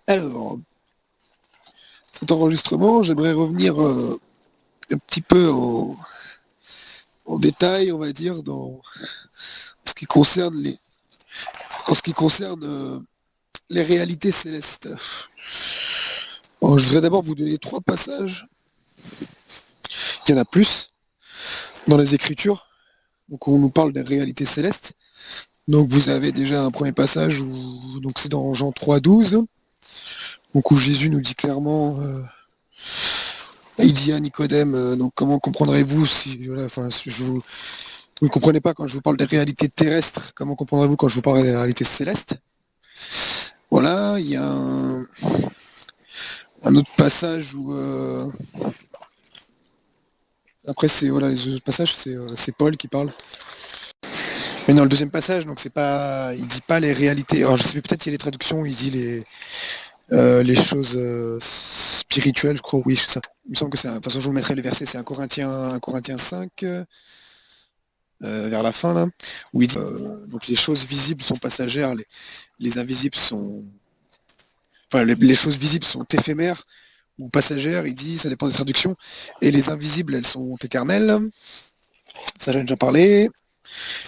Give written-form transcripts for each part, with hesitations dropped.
Alors, cet enregistrement, j'aimerais revenir un petit peu en détail, on va dire, dans ce qui concerne en ce qui concerne les réalités célestes. Bon, je voudrais d'abord vous donner trois passages. Il y en a plus dans les Écritures. Donc, on nous parle des réalités célestes. Donc, vous avez déjà un premier passage donc c'est dans Jean 3,12, donc où Jésus nous dit clairement. Il dit à Nicodème, donc comment comprendrez-vous si, voilà, enfin, si vous ne comprenez pas quand je vous parle des réalités terrestres, comment comprendrez-vous quand je vous parle des réalités célestes? Voilà, il y a un autre passage où après c'est voilà les autres passages c'est Paul qui parle. Mais dans le deuxième passage, donc c'est pas, il dit pas les réalités. Alors je sais peut-être qu'il y a les traductions, il dit les choses spirituelles, je crois. Oui, c'est ça. Il me semble que c'est. De toute façon, je vous mettrai les versets. C'est 1 Corinthiens 5. Vers la fin là, où il dit donc les choses visibles sont passagères, les invisibles sont, enfin les choses visibles sont éphémères ou passagères. Il dit, ça dépend des traductions, et les invisibles elles sont éternelles. Ça j'en ai déjà parlé.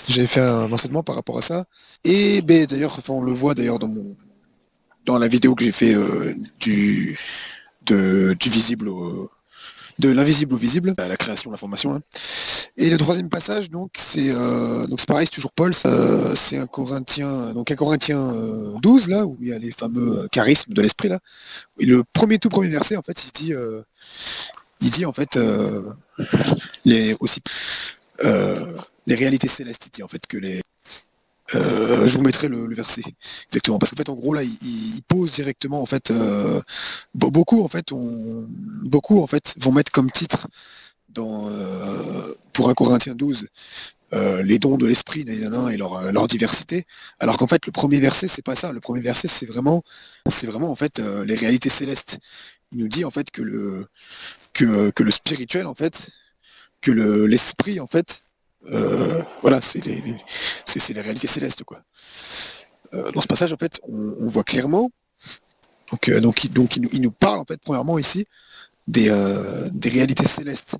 J'avais fait un enseignement par rapport à ça. Et ben, d'ailleurs, enfin, on le voit d'ailleurs dans la vidéo que j'ai fait du visible de l'invisible au visible, à la création de l'information. Hein. Et le troisième passage, donc c'est pareil, c'est toujours Paul, c'est un Corinthien 12 là, où il y a les fameux charismes de l'esprit là. Et le tout premier verset, en fait, il dit en fait aussi les réalités célestes. Il dit en fait que je vous mettrai le verset exactement parce qu'en fait en gros là il pose directement en fait beaucoup en fait vont mettre comme titre pour 1 Corinthiens 12 les dons de l'esprit et leur diversité, alors qu'en fait le premier verset c'est pas ça. Le premier verset c'est vraiment en fait les réalités célestes. Il nous dit en fait que le spirituel en fait, que l'esprit en fait, voilà, c'est les réalités célestes quoi. Dans ce passage en fait on voit clairement il nous parle en fait premièrement ici des réalités célestes,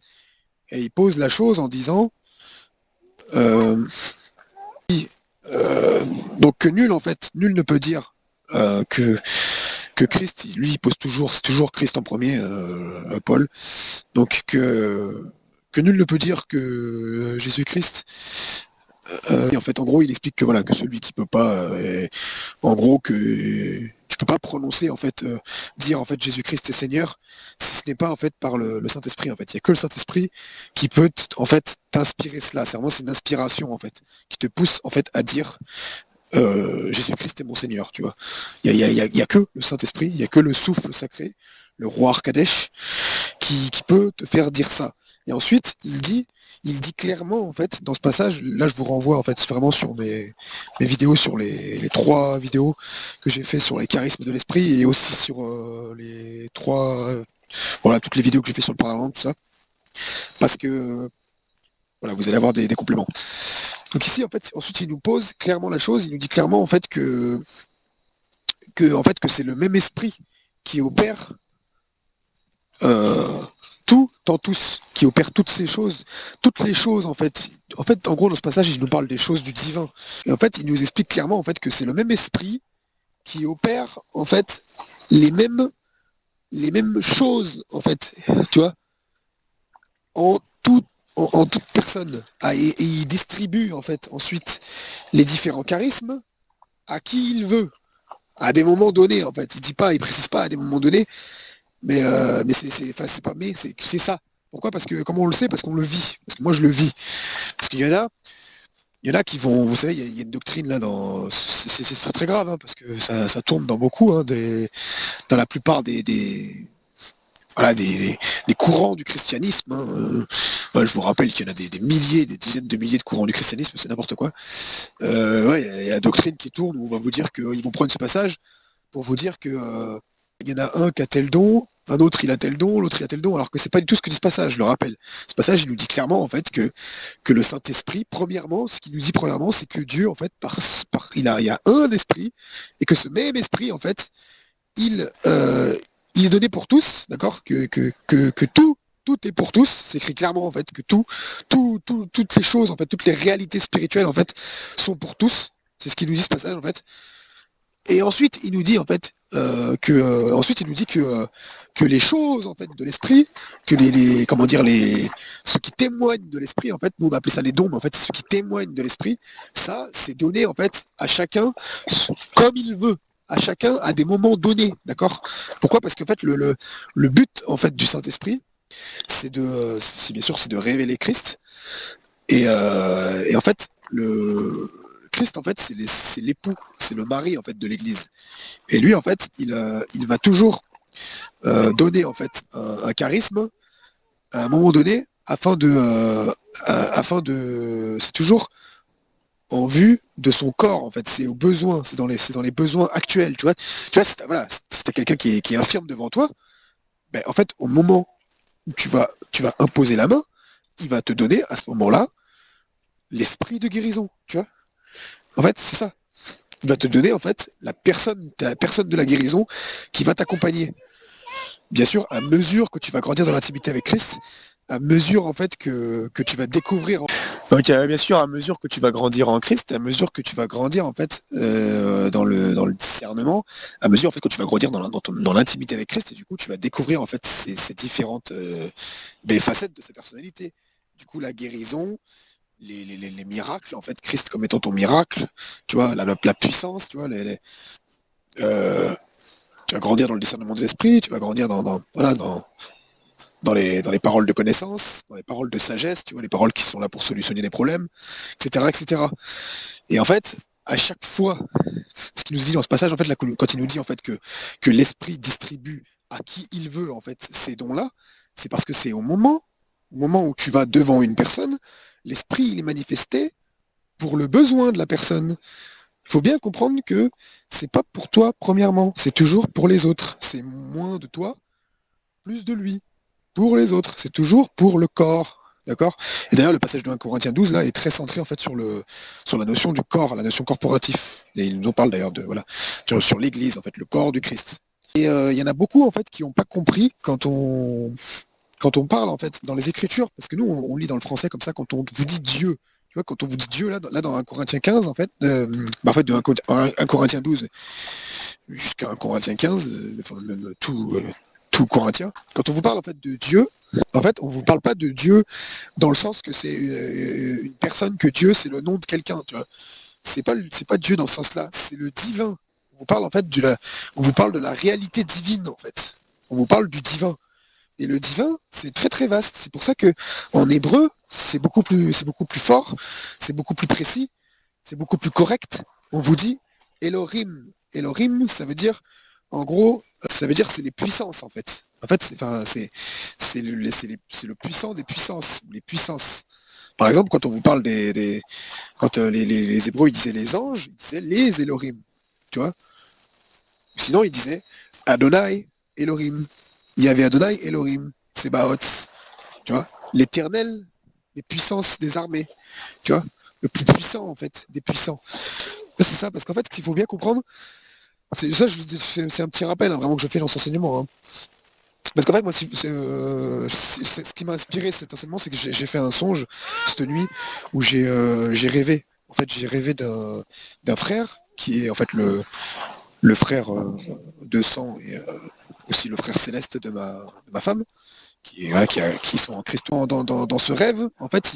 et il pose la chose en disant euh, euh, donc que nul en fait, nul ne peut dire que Christ, lui, il pose toujours, c'est toujours Christ en premier, Paul. Donc que nul ne peut dire que Jésus-Christ. Et en fait, en gros, il explique que voilà, que celui qui peut pas, en gros, que tu peux pas prononcer en fait, dire en fait Jésus-Christ est Seigneur, si ce n'est pas en fait par le Saint-Esprit. En fait, il y a que le Saint-Esprit qui peut en fait t'inspirer cela. C'est une inspiration en fait qui te pousse en fait à dire Jésus-Christ est mon Seigneur, tu vois. Il y a que le Saint-Esprit, il y a que le souffle sacré, le roi Arkadesh, qui peut te faire dire ça. Et ensuite, il dit clairement, en fait, dans ce passage, là je vous renvoie en fait vraiment sur mes vidéos, sur les trois vidéos que j'ai fait sur les charismes de l'esprit, et aussi sur les trois, voilà, toutes les vidéos que j'ai fait sur le Parlement, tout ça, parce que voilà, vous allez avoir des compléments. Donc ici, en fait, ensuite, il nous pose clairement la chose, il nous dit clairement en fait que c'est le même esprit qui opère euh, tout en tous, qui opère toutes ces choses, toutes les choses en fait. En fait, en gros, dans ce passage, il nous parle des choses du divin. Et en fait, il nous explique clairement en fait que c'est le même esprit qui opère en fait les mêmes, les mêmes choses en fait, tu vois, en tout, en toute personne. Ah, et il distribue en fait ensuite les différents charismes à qui il veut, à des moments donnés en fait. Il dit pas, il précise pas à des moments donnés, mais enfin, c'est pas, mais c'est ça. Pourquoi? Parce que, comment on le sait? Parce qu'on le vit. Parce que moi, je le vis. Parce il y en a qui vont, vous savez, il y a une doctrine là c'est très très grave, hein, parce que ça tourne dans beaucoup, hein, dans la plupart voilà, des courants du christianisme. Hein, ouais, je vous rappelle qu'il y en a des milliers, des dizaines de milliers de courants du christianisme, c'est n'importe quoi. Ouais, il y a la doctrine qui tourne où on va vous dire qu'ils vont prendre ce passage pour vous dire que il y en a un qui a tel don, un autre il a tel don, l'autre il a tel don, alors que c'est pas du tout ce que dit ce passage, je le rappelle. Ce passage, il nous dit clairement en fait que le Saint-Esprit, premièrement, ce qu'il nous dit premièrement, c'est que Dieu, en fait, il y a un esprit, et que ce même esprit, en fait, il est donné pour tous, d'accord, que tout est pour tous. C'est écrit clairement en fait que toutes les choses, en fait, toutes les réalités spirituelles en fait sont pour tous. C'est ce qu'il nous dit ce passage en fait. Et ensuite, il nous dit en fait ensuite il nous dit que les choses en fait de l'esprit, que comment dire ceux qui témoignent de l'esprit en fait, nous on appelle ça les dons, mais en fait c'est ceux qui témoignent de l'esprit. Ça, c'est donné en fait à chacun comme il veut, à chacun à des moments donnés, d'accord? Pourquoi? Parce qu'en fait le but en fait du Saint-Esprit, c'est bien sûr c'est de révéler Christ. Et en fait le Christ en fait c'est l'époux, c'est le mari en fait de l'Église. Et lui, en fait, il va toujours donner en fait un charisme à un moment donné c'est toujours en vue de son corps en fait. C'est aux besoins, c'est dans les besoins actuels. Tu vois, voilà, si t'as quelqu'un qui est infirme devant toi, ben, en fait, au moment où tu vas imposer la main, il va te donner à ce moment-là l'esprit de guérison. Tu vois, en fait, c'est ça. Il va te donner en fait la personne de la guérison qui va t'accompagner. Bien sûr, à mesure que tu vas grandir dans l'intimité avec Christ, à mesure en fait que tu vas découvrir. Donc bien sûr, à mesure que tu vas grandir en Christ, à mesure que tu vas grandir en fait dans le discernement, à mesure en fait que tu vas grandir dans l'intimité avec Christ, et du coup tu vas découvrir en fait ces différentes facettes de sa personnalité. Du coup, la guérison, les miracles en fait, Christ comme étant ton miracle, tu vois, la puissance, tu vois, euh, tu vas grandir dans le discernement des esprits, tu vas grandir voilà, dans les paroles de connaissance, dans les paroles de sagesse, tu vois, les paroles qui sont là pour solutionner des problèmes, etc., etc. Et en fait, à chaque fois, ce qu'il nous dit dans ce passage, en fait, là, quand il nous dit en fait que l'esprit distribue à qui il veut en fait ces dons-là, c'est parce que c'est au moment où tu vas devant une personne, l'esprit il est manifesté pour le besoin de la personne. Il faut bien comprendre que c'est pas pour toi premièrement, c'est toujours pour les autres. C'est moins de toi, plus de lui. Pour les autres, c'est toujours pour le corps. D'accord? Et d'ailleurs, le passage de 1 Corinthiens 12 là est très centré en fait sur la notion du corps, la notion corporatif. Et il nous en parle d'ailleurs de voilà sur l'Église en fait, le corps du Christ. Et il y en a beaucoup en fait qui n'ont pas compris quand on parle en fait dans les Écritures, parce que nous on lit dans le français comme ça quand on vous dit Dieu. Tu vois, quand on vous dit Dieu là dans 1 Corinthiens 15 en fait, en fait de 1 Corinthiens 12 jusqu'à 1 Corinthiens 15, enfin, même tout Corinthien. Quand on vous parle en fait de Dieu, en fait, on vous parle pas de Dieu dans le sens que c'est une personne, que Dieu c'est le nom de quelqu'un, tu vois. C'est pas Dieu dans ce sens-là, c'est le divin. On vous parle en fait on vous parle de la réalité divine en fait. On vous parle du divin. Et le divin, c'est très très vaste. C'est pour ça que en hébreu, c'est beaucoup plus fort, c'est beaucoup plus précis, c'est beaucoup plus correct. On vous dit Elohim. Elohim, ça veut dire, en gros, ça veut dire c'est les puissances en fait. En fait, c'est le puissant des puissances, les puissances. Par exemple, quand on vous parle quand les Hébreux ils disaient les anges, ils disaient les Elohim, tu vois. Sinon, ils disaient Adonai, Elohim. Il y avait Adonai, Elohim, Sebaoth, tu vois. L'éternel des puissances des armées, tu vois. Le plus puissant en fait, des puissants. C'est ça, parce qu'en fait, ce qu'il faut bien comprendre, c'est un petit rappel hein, vraiment que je fais dans cet enseignement. Hein. Parce qu'en fait, moi, ce qui m'a inspiré cet enseignement, c'est que j'ai fait un songe cette nuit où j'ai rêvé. En fait, j'ai rêvé d'un frère qui est en fait le frère de sang et aussi le frère céleste de ma femme, voilà, qui sont en Christ. Dans ce rêve, en fait,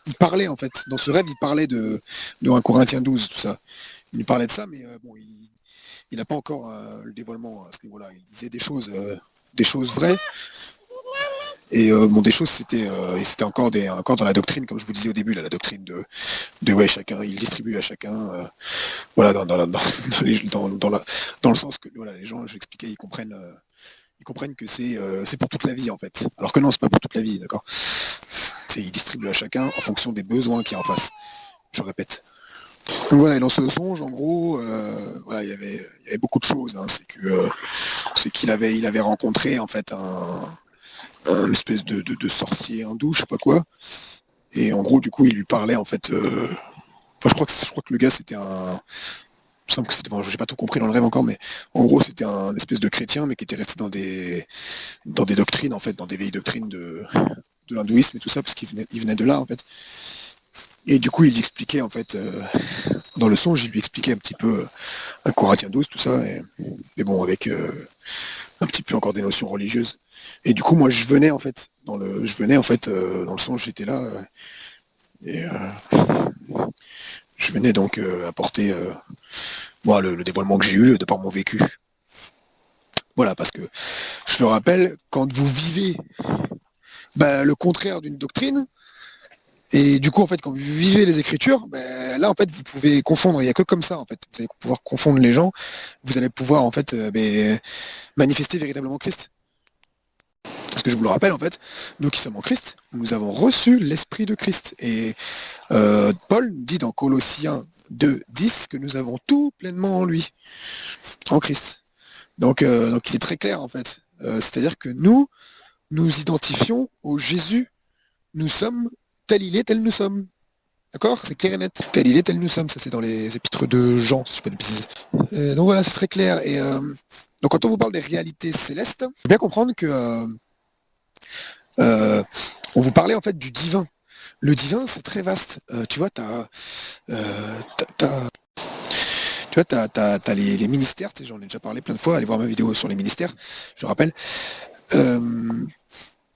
il parlait en fait. Dans ce rêve, il parlait de 1 Corinthiens 12, tout ça. Il nous parlait de ça, mais bon, il n'a pas encore le dévoilement à ce niveau-là. Il disait des choses vraies. Et bon, des choses, c'était encore dans la doctrine, comme je vous disais au début, là, la doctrine de ouais, chacun, il distribue à chacun, voilà, dans le sens que voilà, les gens, je l'expliquais, ils comprennent que c'est pour toute la vie en fait. Alors que non, c'est pas pour toute la vie, d'accord. Il distribue à chacun en fonction des besoins qu'il y a en face. Je répète. Donc voilà, et dans ce songe, en gros, voilà, il y avait beaucoup de choses. Hein. C'est qu'il avait rencontré en fait un espèce de sorcier hindou, je sais pas quoi. Et en gros, du coup, il lui parlait en fait. Enfin, je crois que le gars c'était Il semble que c'était, bon, j'ai pas tout compris dans le rêve encore, mais en gros c'était un espèce de chrétien, mais qui était resté dans des doctrines en fait, dans des vieilles doctrines de l'hindouisme et tout ça, parce il venait de là en fait. Et du coup il expliquait en fait, dans le songe, il lui expliquait un petit peu un Corinthiens 12, tout ça, et bon avec un petit peu encore des notions religieuses. Et du coup moi je venais en fait dans le songe, j'étais là, et je venais donc apporter moi, le dévoilement que j'ai eu de par mon vécu. Voilà, parce que je le rappelle, quand vous vivez le contraire d'une doctrine, et du coup, en fait, quand vous vivez les Écritures, là, en fait, vous pouvez confondre. Il n'y a que comme ça, en fait. Vous allez pouvoir confondre les gens. Vous allez pouvoir, en fait, manifester véritablement Christ. Parce que je vous le rappelle, en fait, nous qui sommes en Christ, nous avons reçu l'Esprit de Christ. Et Paul dit dans Colossiens 2:10 que nous avons tout pleinement en lui, en Christ. Donc il est très clair, en fait. C'est-à-dire que nous identifions au Jésus, nous sommes, tel il est, tel nous sommes. D'accord? C'est clair et net. Tel il est, tel nous sommes. Ça, c'est dans les épîtres de Jean, si je ne dis pas de bêtises. Donc voilà, c'est très clair. Et donc quand on vous parle des réalités célestes, il faut bien comprendre que on vous parlait en fait du divin. Le divin, c'est très vaste. Tu vois, t'as les ministères, j'en ai déjà parlé plein de fois, allez voir ma vidéo sur les ministères, je rappelle.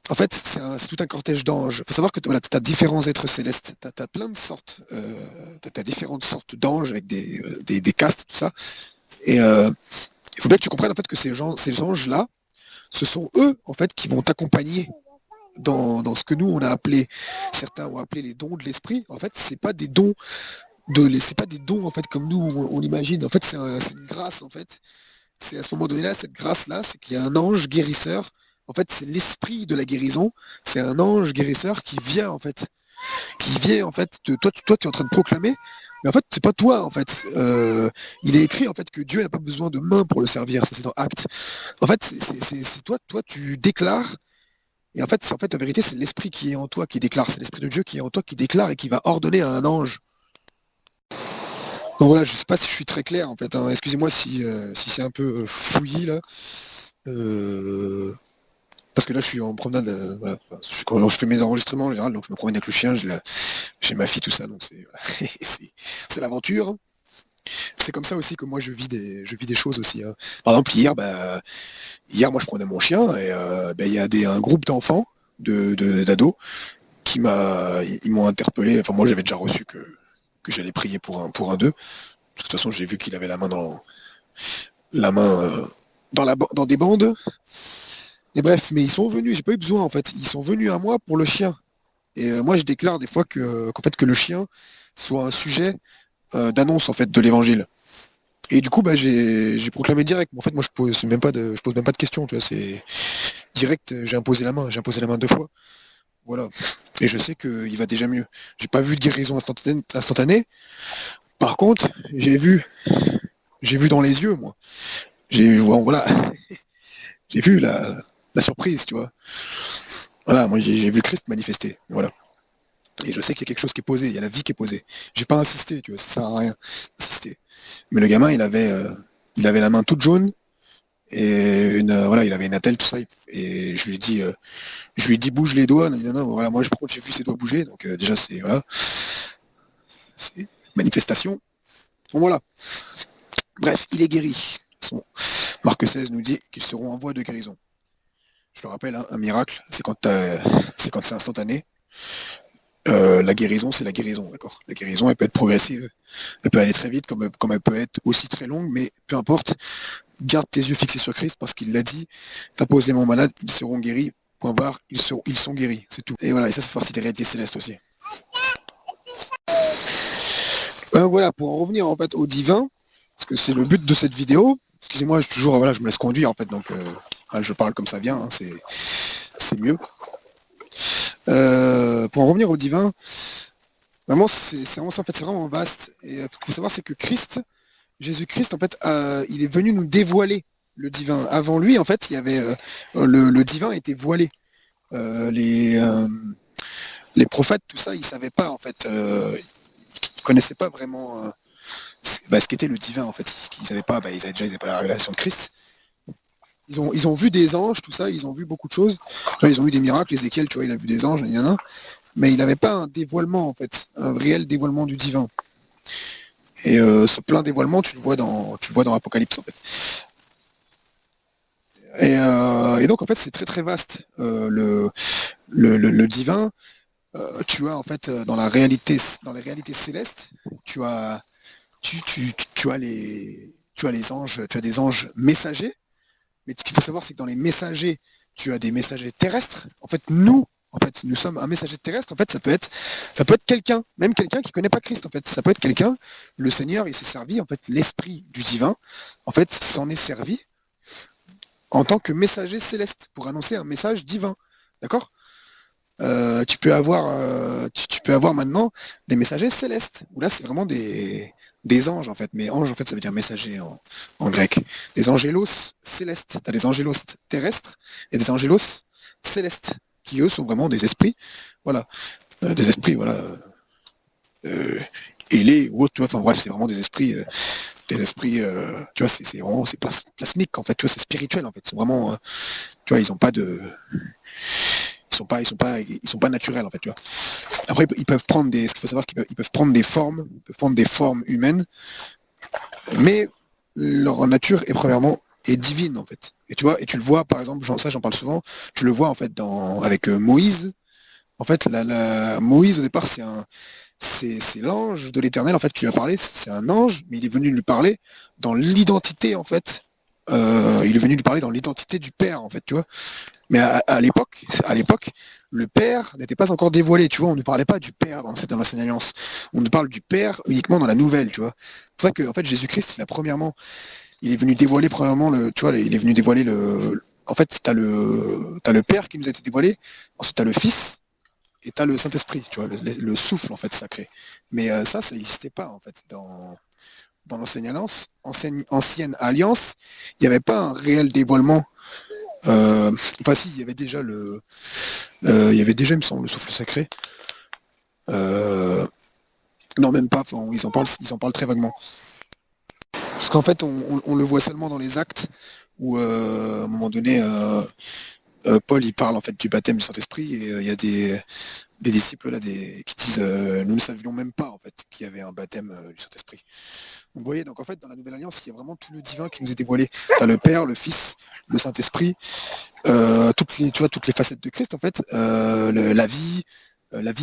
En fait, c'est tout un cortège d'anges. Il faut savoir que voilà, tu as différents êtres célestes. Tu as plein de sortes. Tu as différentes sortes d'anges avec des castes, tout ça. Et il faut bien que tu comprennes en fait que ces anges-là, ce sont eux en fait qui vont t'accompagner dans ce que nous on a appelé, certains ont appelé les dons de l'esprit. En fait, c'est pas des dons c'est pas des dons en fait comme nous on l'imagine. En fait, c'est une grâce en fait. C'est à ce moment donné-là, cette grâce-là, c'est qu'il y a un ange guérisseur. En fait, c'est l'esprit de la guérison. C'est un ange guérisseur qui vient en fait, toi, tu es en train de proclamer, mais en fait, c'est pas toi en fait. Il est écrit en fait que Dieu n'a pas besoin de main pour le servir. Ça, c'est dans Actes. En fait, c'est toi, tu déclares. Et en vérité, c'est l'esprit qui est en toi qui déclare. C'est l'esprit de Dieu qui est en toi qui déclare et qui va ordonner à un ange. Donc voilà, je sais pas si je suis très clair en fait, hein. Excusez-moi si c'est un peu fouillis là. Parce que là, je suis en promenade. Voilà. Quand je fais mes enregistrements en général, donc je me promène avec le chien, j'ai ma fille, tout ça, donc c'est l'aventure. C'est comme ça aussi que moi je vis des choses aussi, hein. Par exemple, hier, moi je prenais mon chien et il y a un groupe d'enfants, d'ados, ils m'ont interpellé. Enfin, moi j'avais déjà reçu que j'allais prier pour un d'eux. De toute façon, j'ai vu qu'il avait la main dans des bandes. Et bref, mais ils sont venus, j'ai pas eu besoin en fait. Ils sont venus à moi pour le chien. Et moi, je déclare des fois que le chien soit un sujet d'annonce en fait de l'évangile. Et du coup, j'ai proclamé direct. En fait, moi, je pose même pas de questions. Tu vois, c'est direct. J'ai imposé la main 2 fois. Voilà. Et je sais qu'il va déjà mieux. J'ai pas vu de guérison instantanée. Par contre, j'ai vu dans les yeux, moi. Voilà, j'ai vu la surprise, tu vois. Voilà, moi j'ai vu Christ manifester. Voilà. Et je sais qu'il y a quelque chose qui est posé, il y a la vie qui est posée. J'ai pas insisté, tu vois, ça sert à rien d'insister. Mais le gamin, il avait la main toute jaune et voilà, il avait une attelle, tout ça. Et je lui ai dit bouge les doigts. Non, voilà, moi j'ai vu ses doigts bouger, donc déjà c'est manifestation. Bon voilà. Bref, il est guéri. Marc 16 nous dit qu'ils seront en voie de guérison. Je le rappelle, hein, un miracle, c'est quand c'est instantané. La guérison, c'est la guérison, d'accord. La guérison, elle peut être progressive, elle peut aller très vite, comme elle peut être aussi très longue, mais peu importe. Garde tes yeux fixés sur Christ parce qu'il l'a dit. T'imposes les mains malades, ils seront guéris. Point barre, ils sont guéris, c'est tout. Et voilà, et ça fait partie des réalités célestes aussi. Voilà, pour en revenir en fait au divin, parce que c'est le but de cette vidéo. Excusez-moi, je me laisse conduire en fait, donc je parle comme ça vient, hein, c'est mieux. Pour en revenir au divin, vraiment, c'est vraiment vaste. Et ce qu'il faut savoir, c'est que Jésus-Christ, en fait, il est venu nous dévoiler le divin. Avant lui, en fait, il y avait le divin était voilé. Les prophètes, tout ça, ils savaient pas, en fait, ils connaissaient pas vraiment ce qu'était le divin, en fait. Ils n'avaient pas, ils avaient pas la révélation de Christ. Ils ont vu des anges, tout ça, ils ont vu beaucoup de choses. Ils ont vu des miracles, Ézéchiel, tu vois, il a vu des anges, il y en a. Mais il n'avait pas un dévoilement, en fait, un réel dévoilement du divin. Et ce plein dévoilement, tu le vois dans Apocalypse, en fait. Et donc, en fait, c'est très très vaste. Le divin, tu as, en fait, dans les réalités célestes, tu as, tu as les anges, tu as des anges messagers. Mais ce qu'il faut savoir, c'est que dans les messagers, tu as des messagers terrestres. En fait, nous sommes un messager terrestre. En fait, ça peut être quelqu'un, même quelqu'un qui connaît pas Christ. En fait, ça peut être quelqu'un. Le Seigneur, il s'est servi. En fait, l'esprit du divin, en fait, s'en est servi en tant que messager céleste pour annoncer un message divin. D'accord? Tu peux avoir maintenant des messagers célestes, où là c'est vraiment des anges en fait, mais ange en fait ça veut dire messager en grec. Des angélos célestes, tu as des angélos terrestres et des angélos célestes, qui eux sont vraiment des esprits, voilà, des esprits, voilà, ailés ou autres, tu vois, enfin bref, c'est vraiment des esprits, tu vois, c'est vraiment, c'est plasmique en fait, tu vois, c'est spirituel en fait, c'est vraiment, tu vois, ils ont pas de ils sont pas naturels en fait, tu vois. Après, ils peuvent prendre ce qu'il faut savoir qu'ils peuvent prendre peuvent prendre des formes humaines, mais leur nature est premièrement est divine en fait. Et tu vois, et tu le vois par exemple, ça j'en parle souvent, tu le vois en fait avec Moïse. En fait, Moïse au départ c'est l'ange de l'Éternel en fait qui lui a parlé. C'est un ange, mais il est venu lui parler dans l'identité en fait. Il est venu lui parler dans l'identité du Père en fait, tu vois. Mais à l'époque, le Père n'était pas encore dévoilé, tu vois, on ne parlait pas du Père dans l'Ancienne Alliance. On ne parle du Père uniquement dans la Nouvelle, tu vois. C'est pour ça que, en fait, Jésus-Christ, il est venu dévoiler premièrement tu vois, il est venu dévoiler en fait, t'as le Père qui nous a été dévoilé, ensuite t'as le Fils, et t'as le Saint-Esprit, tu vois, le souffle, en fait, sacré. Mais ça n'existait pas, en fait, dans l'Ancienne Alliance. Ancienne Alliance, il n'y avait pas un réel dévoilement. Enfin, si, il y avait déjà, il me semble, le souffle sacré. Non, même pas. Enfin, ils en parlent très vaguement. Parce qu'en fait, on le voit seulement dans les actes où, à un moment donné, Paul il parle en fait du baptême du Saint-Esprit et il y a des disciples là qui disent nous ne savions même pas en fait qu'il y avait un baptême du Saint-Esprit. Donc vous voyez, donc en fait dans la Nouvelle Alliance, il y a vraiment tout le divin qui nous est dévoilé. T'as le Père, le Fils, le Saint-Esprit, toutes les facettes de Christ en fait, la vie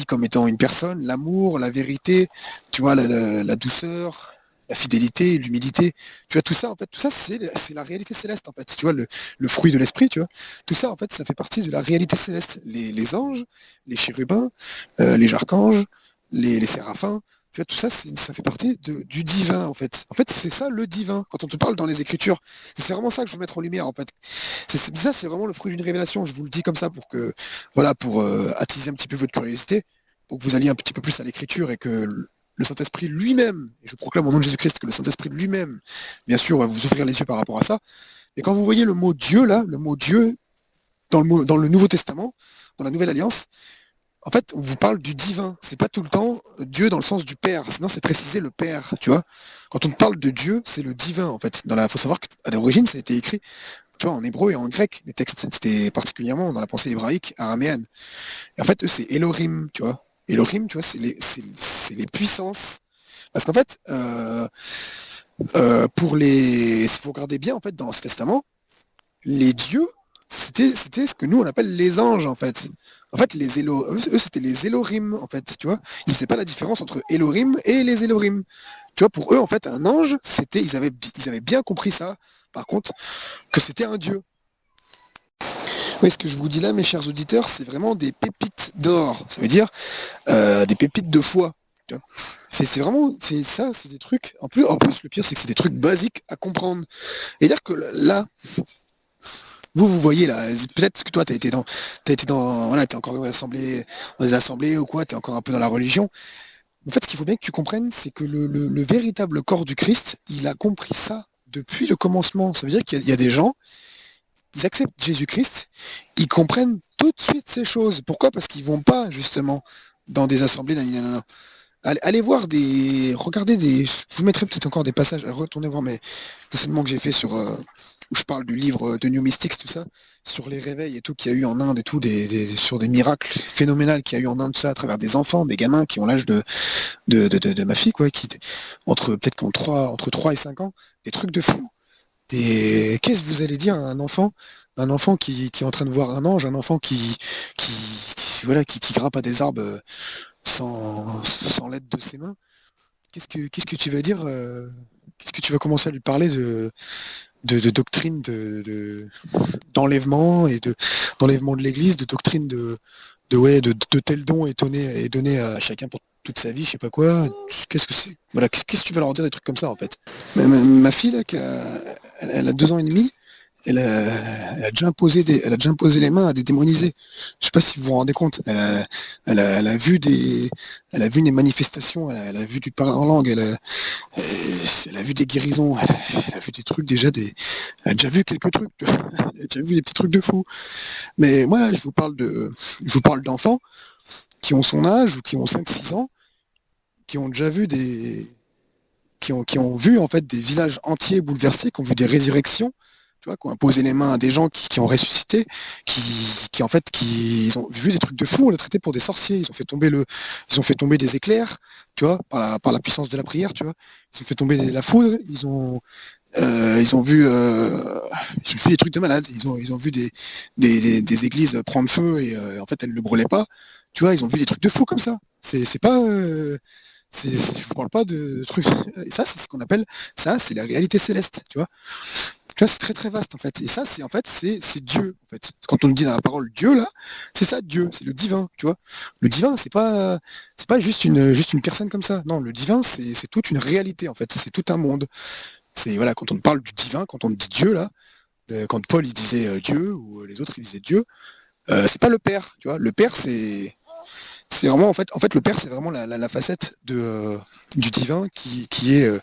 comme étant une personne, l'amour, la vérité, tu vois, la douceur, la fidélité, l'humilité, tu vois, tout ça, en fait, tout ça, c'est la réalité céleste, en fait, tu vois, le fruit de l'esprit, tu vois, tout ça, en fait, ça fait partie de la réalité céleste. Les anges, les chérubins, les archanges, les séraphins, tu vois, tout ça, ça fait partie du divin, en fait. En fait, c'est ça le divin. Quand on te parle dans les Écritures, c'est vraiment ça que je veux mettre en lumière, en fait. Ça, c'est vraiment le fruit d'une révélation. Je vous le dis comme ça pour que, voilà, pour attiser un petit peu votre curiosité, pour que vous alliez un petit peu plus à l'Écriture et que le Saint-Esprit lui-même, et je proclame au nom de Jésus-Christ que le Saint-Esprit lui-même, bien sûr, va vous ouvrir les yeux par rapport à ça. Et quand vous voyez le mot Dieu, là, le mot Dieu, dans le Nouveau Testament, dans la Nouvelle Alliance, en fait, on vous parle du divin. C'est pas tout le temps Dieu dans le sens du Père. Sinon, c'est précisé le Père, tu vois. Quand on parle de Dieu, c'est le divin, en fait. Faut savoir qu'à l'origine, ça a été écrit, tu vois, en hébreu et en grec, les textes. C'était particulièrement dans la pensée hébraïque, araméenne. Et en fait, eux, c'est Elohim, tu vois. Elohim, tu vois, c'est les puissances. Parce qu'en fait, si vous regardez bien, en fait, dans l'Ancien Testament, les dieux, c'était ce que nous on appelle les anges en fait. En fait, eux c'était les Elohim en fait, tu vois. Ils ne faisaient pas la différence entre Elohim et les Elohim. Tu vois, pour eux en fait, un ange, ils avaient bien compris ça. Par contre, que c'était un dieu. Oui, ce que je vous dis là, mes chers auditeurs, c'est vraiment des pépites d'or. Ça veut dire des pépites de foi. C'est vraiment, c'est des trucs. En plus, le pire, c'est que c'est des trucs basiques à comprendre. Et dire que là, vous voyez là, peut-être que toi, voilà, t'es encore dans les assemblées ou quoi, t'es encore un peu dans la religion. En fait, ce qu'il faut bien que tu comprennes, c'est que le véritable corps du Christ, il a compris ça depuis le commencement. Ça veut dire qu'il y a des gens, ils acceptent Jésus-Christ, ils comprennent tout de suite ces choses. Pourquoi? Parce qu'ils vont pas, justement, dans des assemblées, nanana. allez voir regardez je vous mettrai peut-être encore des passages, retournez voir mes enseignements que j'ai fait sur, où je parle du livre de New Mystics, tout ça, sur les réveils et tout qu'il y a eu en Inde et tout, sur des miracles phénoménaux qu'il y a eu en Inde, tout ça, à travers des enfants, des gamins qui ont l'âge de ma fille, quoi, peut-être entre 3 et 5 ans, des trucs de fou. Qu'est-ce que vous allez dire à un enfant qui est en train de voir un ange, un enfant voilà, qui grimpe à des arbres sans l'aide de ses mains? Qu'est-ce que tu vas dire qu'est-ce que tu vas commencer à lui parler de doctrine d'enlèvement d'enlèvement de l'Église, de doctrine ouais, de tel don est donné à chacun pour toute sa vie, je sais pas quoi. Qu'est-ce que c'est? Voilà, qu'est-ce que tu vas leur dire des trucs comme ça en fait? Ma fille là, elle a 2 ans et demi, elle a déjà imposé les mains à des démonisés. Je sais pas si vous vous rendez compte. Elle a vu des manifestations, elle a vu du parler en langue, elle a vu des guérisons, elle a vu des trucs elle a déjà vu quelques trucs, elle a déjà vu des petits trucs de fou. Mais moi là, je vous parle d'enfants qui ont son âge ou qui ont 5 6 ans, qui ont déjà vu qui ont vu en fait des villages entiers bouleversés, qui ont vu des résurrections, tu vois, qui ont imposé les mains à des gens qui ont ressuscité, en fait, ils ont vu des trucs de fou, on les traitait pour des sorciers, ils ont fait tomber des éclairs, tu vois, par la puissance de la prière, tu vois, ils ont fait tomber la foudre, ils ont vu des trucs de malades, ils ont vu des églises prendre feu et en fait elles ne brûlaient pas, tu vois, ils ont vu des trucs de fou comme ça. C'est pas je vous parle pas de trucs. Et ça, c'est ce qu'on appelle, ça, c'est la réalité céleste, tu vois. Tu vois, c'est très très vaste en fait. Et ça, c'est Dieu en fait. Quand on dit dans la parole Dieu là, c'est ça Dieu, c'est le divin, tu vois. Le divin, c'est pas juste une personne comme ça. Non, le divin, c'est toute une réalité en fait. C'est tout un monde. C'est voilà, quand on parle du divin, quand on dit Dieu là, quand Paul il disait Dieu ou les autres ils disaient Dieu, c'est pas le Père, tu vois. Le Père, c'est vraiment en fait le Père c'est vraiment la facette du divin qui est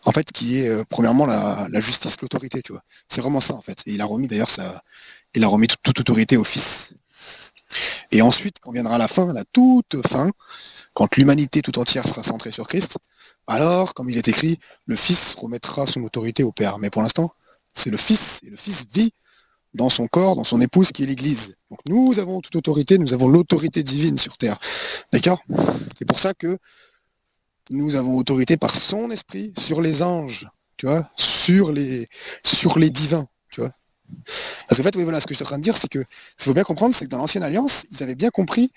en fait qui est premièrement la justice, l'autorité, tu vois. C'est vraiment ça en fait. Et il a remis d'ailleurs il a remis toute autorité au Fils. Et ensuite, quand viendra la fin, la toute fin, quand l'humanité tout entière sera centrée sur Christ, alors, comme il est écrit, le Fils remettra son autorité au Père. Mais pour l'instant, c'est le Fils, et le Fils vit dans son corps, dans son épouse qui est l'Église. Donc nous avons toute autorité, nous avons l'autorité divine sur Terre. D'accord? C'est pour ça que nous avons autorité par son esprit sur les anges, tu vois, sur les divins, tu vois. Parce qu'en fait, oui, voilà, ce que je suis en train de dire, c'est que il faut bien comprendre, c'est que dans l'ancienne alliance, ils avaient bien compris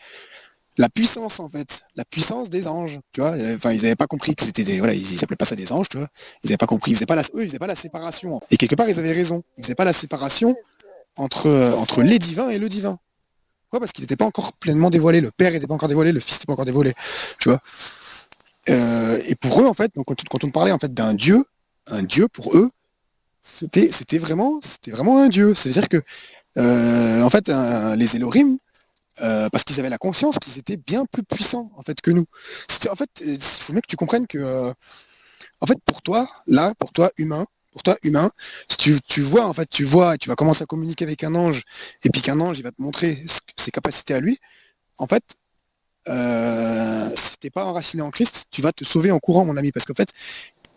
la puissance, en fait, la puissance des anges, tu vois. Enfin, ils n'avaient pas compris que c'était voilà, ils appelaient pas ça des anges, tu vois. Ils n'avaient pas compris, ils faisaient pas la séparation. Et quelque part, ils avaient raison. Ils faisaient pas la séparation entre les divins et le divin. Pourquoi? Parce qu'il n'était pas encore pleinement dévoilé. Le Père n'était pas encore dévoilé, le Fils n'était pas encore dévoilé, tu vois. Et pour eux, en fait, donc, quand on parlait en fait d'un dieu, un dieu pour eux, c'était vraiment un dieu. C'est-à-dire que en fait, les Elohim, parce qu'ils avaient la conscience qu'ils étaient bien plus puissants en fait que nous. En fait, il faut bien que tu comprennes que en fait, pour toi humain, si tu vois en fait, tu vas commencer à communiquer avec un ange et puis qu'un ange il va te montrer ses capacités à lui. En fait, si t'es pas enraciné en Christ, tu vas te sauver en courant, mon ami, parce qu'en fait,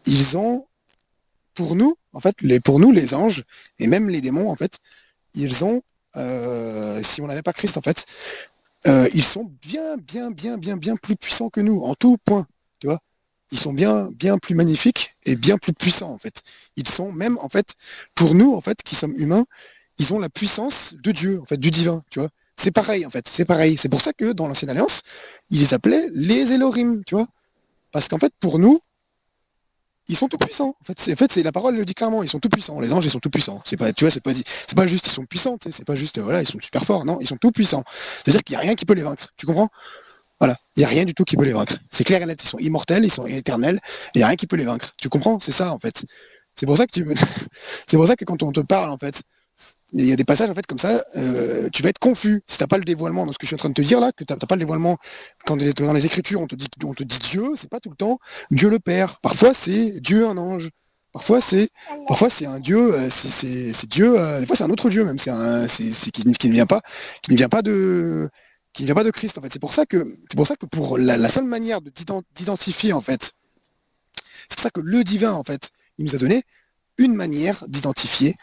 ils ont, pour nous, en fait, pour nous, les anges, et même les démons, en fait, ils ont, si on n'avait pas Christ, en fait, ils sont bien plus puissants que nous, en tout point, tu vois. Ils sont bien plus magnifiques et bien plus puissants, en fait. Ils sont même, en fait, pour nous, en fait, qui sommes humains, ils ont la puissance de Dieu, en fait, du divin, tu vois. C'est pareil, en fait, c'est pareil. C'est pour ça que dans l'Ancienne Alliance, ils les appelaient les Elohim, tu vois. Parce qu'en fait, pour nous, ils sont tout puissants. En fait, c'est la parole le dit clairement. Ils sont tout puissants. Les anges, ils sont tout puissants. C'est pas, tu vois, c'est pas juste ils sont puissants. C'est pas juste voilà, ils sont super forts. Non, ils sont tout puissants. C'est-à-dire qu'il y a rien qui peut les vaincre. Tu comprends? Voilà, il y a rien du tout qui peut les vaincre. C'est clair et net. Ils sont immortels, ils sont éternels. Il y a rien qui peut les vaincre. Tu comprends? C'est ça en fait. C'est pour ça que c'est pour ça que quand on te parle en fait, il y a des passages en fait comme ça, tu vas être confus si t'as pas le dévoilement dans ce que je suis en train de te dire là, que t'as pas le dévoilement quand dans les Écritures on te dit Dieu, c'est pas tout le temps Dieu le Père. Parfois c'est Dieu un ange. Parfois c'est un Dieu, c'est Dieu. Des fois c'est un autre Dieu même. C'est qui ne vient pas qui ne vient pas de Christ, en fait. C'est pour ça que pour la seule manière d'identifier, en fait, c'est pour ça que le divin, en fait, il nous a donné une manière d'identifier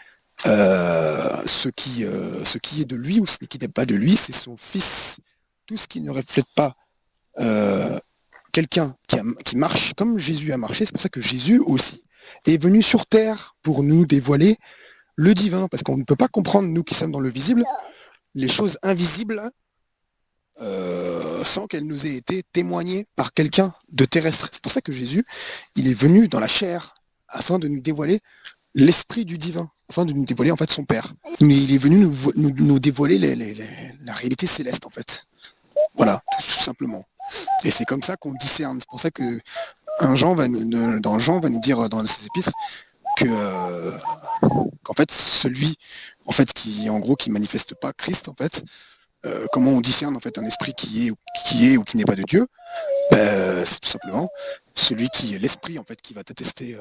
ce qui est de lui ou ce qui n'est pas de lui, c'est son fils. Tout ce qui ne reflète pas euh, quelqu'un qui marche comme Jésus a marché, c'est pour ça que Jésus aussi est venu sur terre pour nous dévoiler le divin, parce qu'on ne peut pas comprendre, nous qui sommes dans le visible, les choses invisibles sans qu'elles nous aient été témoignées par quelqu'un de terrestre. C'est pour ça que Jésus, il est venu dans la chair afin de nous dévoiler l'esprit du divin, afin de nous dévoiler en fait son Père. Il est venu nous dévoiler la réalité céleste en fait. Voilà, tout simplement. Et c'est comme ça qu'on discerne. C'est pour ça que dans Jean va nous dire dans ses épîtres que qu'en fait celui en fait qui manifeste pas Christ en fait, comment on discerne en fait un esprit qui est ou qui n'est pas de Dieu, c'est tout simplement celui qui est l'esprit en fait qui va t'attester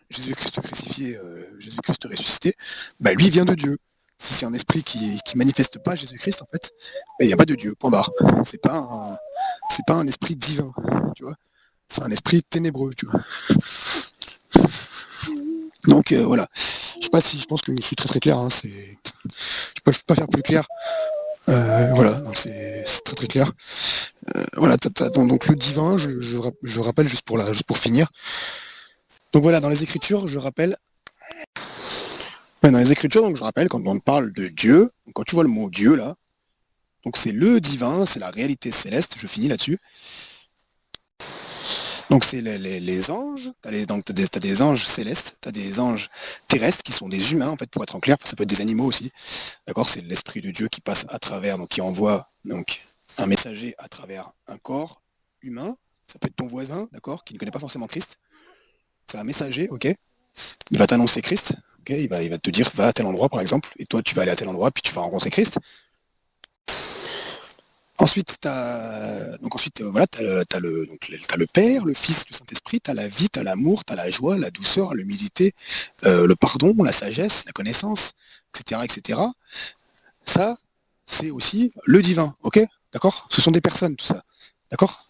Jésus-Christ crucifié, Jésus-Christ ressuscité, lui vient de Dieu. Si c'est un esprit qui manifeste pas Jésus-Christ en fait, il n'y a pas de Dieu. Point barre. C'est pas un esprit divin, tu vois. C'est un esprit ténébreux, tu vois. Donc voilà. Je sais pas si je pense que je suis très très clair. Hein, je peux pas faire plus clair. Voilà, donc c'est très très clair. Voilà, donc le divin, je rappelle juste pour finir. Donc voilà, dans les Écritures, je rappelle. Ouais, dans les Écritures, donc je rappelle quand on parle de Dieu, quand tu vois le mot Dieu là, donc c'est le divin, c'est la réalité céleste. Je finis là-dessus. Donc c'est les anges. T'as des anges célestes, t'as des anges terrestres qui sont des humains en fait, pour être en clair. Ça peut être des animaux aussi. D'accord, c'est l'esprit de Dieu qui passe à travers, donc qui envoie donc un messager à travers un corps humain. Ça peut être ton voisin, d'accord, qui ne connaît pas forcément Christ. C'est un messager, ok. Il va t'annoncer Christ, ok. Il va te dire va à tel endroit par exemple, et toi tu vas aller à tel endroit, puis tu vas rencontrer Christ. Ensuite, voilà, t'as le Père, le Fils, le Saint-Esprit, t'as la vie, t'as l'amour, t'as la joie, la douceur, l'humilité, le pardon, la sagesse, la connaissance, etc., etc. Ça, c'est aussi le divin, ok? D'accord? Ce sont des personnes, tout ça. D'accord?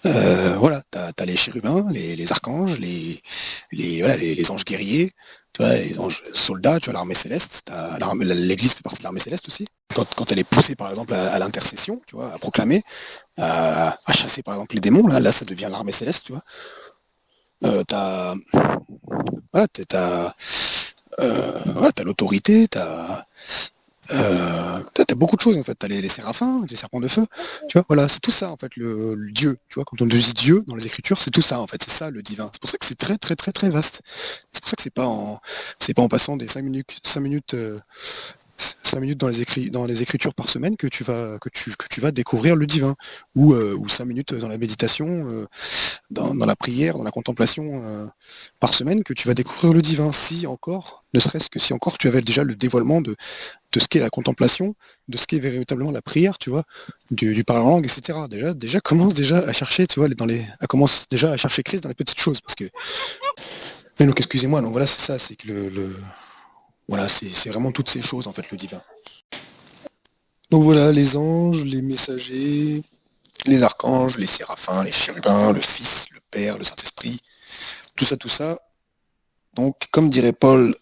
Voilà, t'as les chérubins, les archanges, voilà, les anges guerriers, tu vois, les anges soldats, tu vois, l'armée céleste, l'église fait partie de l'armée céleste aussi. Quand elle est poussée par exemple à l'intercession, tu vois, à proclamer, à chasser par exemple les démons, là ça devient l'armée céleste, tu vois. Voilà, t'as l'autorité, t'as beaucoup de choses en fait, t'as les séraphins, les serpents de feu, tu vois, voilà, c'est tout ça en fait le Dieu, tu vois, quand on dit Dieu dans les Écritures, c'est tout ça en fait, c'est ça le divin. C'est pour ça que c'est très très très très vaste. C'est pour ça que c'est pas en passant des 5 minutes dans les Écritures par semaine que tu vas découvrir le divin, ou 5 minutes dans la méditation, dans la prière, dans la contemplation par semaine que tu vas découvrir le divin. Si encore, ne serait-ce que si encore tu avais déjà le dévoilement de ce qu'est la contemplation, de ce qu'est véritablement la prière, tu vois, du parler en langue, etc. Déjà commence déjà à chercher, tu vois, commence déjà à chercher Christ dans les petites choses, parce que. Mais donc excusez-moi, donc voilà, c'est ça, c'est que voilà, c'est vraiment toutes ces choses en fait le divin. Donc voilà, les anges, les messagers, les archanges, les séraphins, les chérubins, le Fils, le Père, le Saint-Esprit, tout ça, tout ça. Donc, comme dirait Paul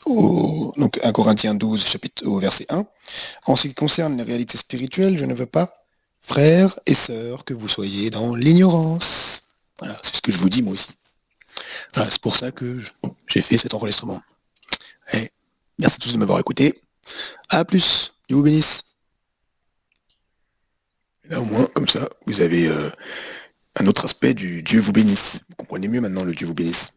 donc 1 Corinthiens 12, chapitre au verset 1, en ce qui concerne les réalités spirituelles, je ne veux pas, frères et sœurs, que vous soyez dans l'ignorance. Voilà, c'est ce que je vous dis moi aussi. Voilà, c'est pour ça que j'ai fait cet enregistrement. Et merci à tous de m'avoir écouté. À plus. Dieu vous bénisse. Là, au moins, comme ça, vous avez un autre aspect du Dieu vous bénisse. Vous comprenez mieux maintenant le Dieu vous bénisse.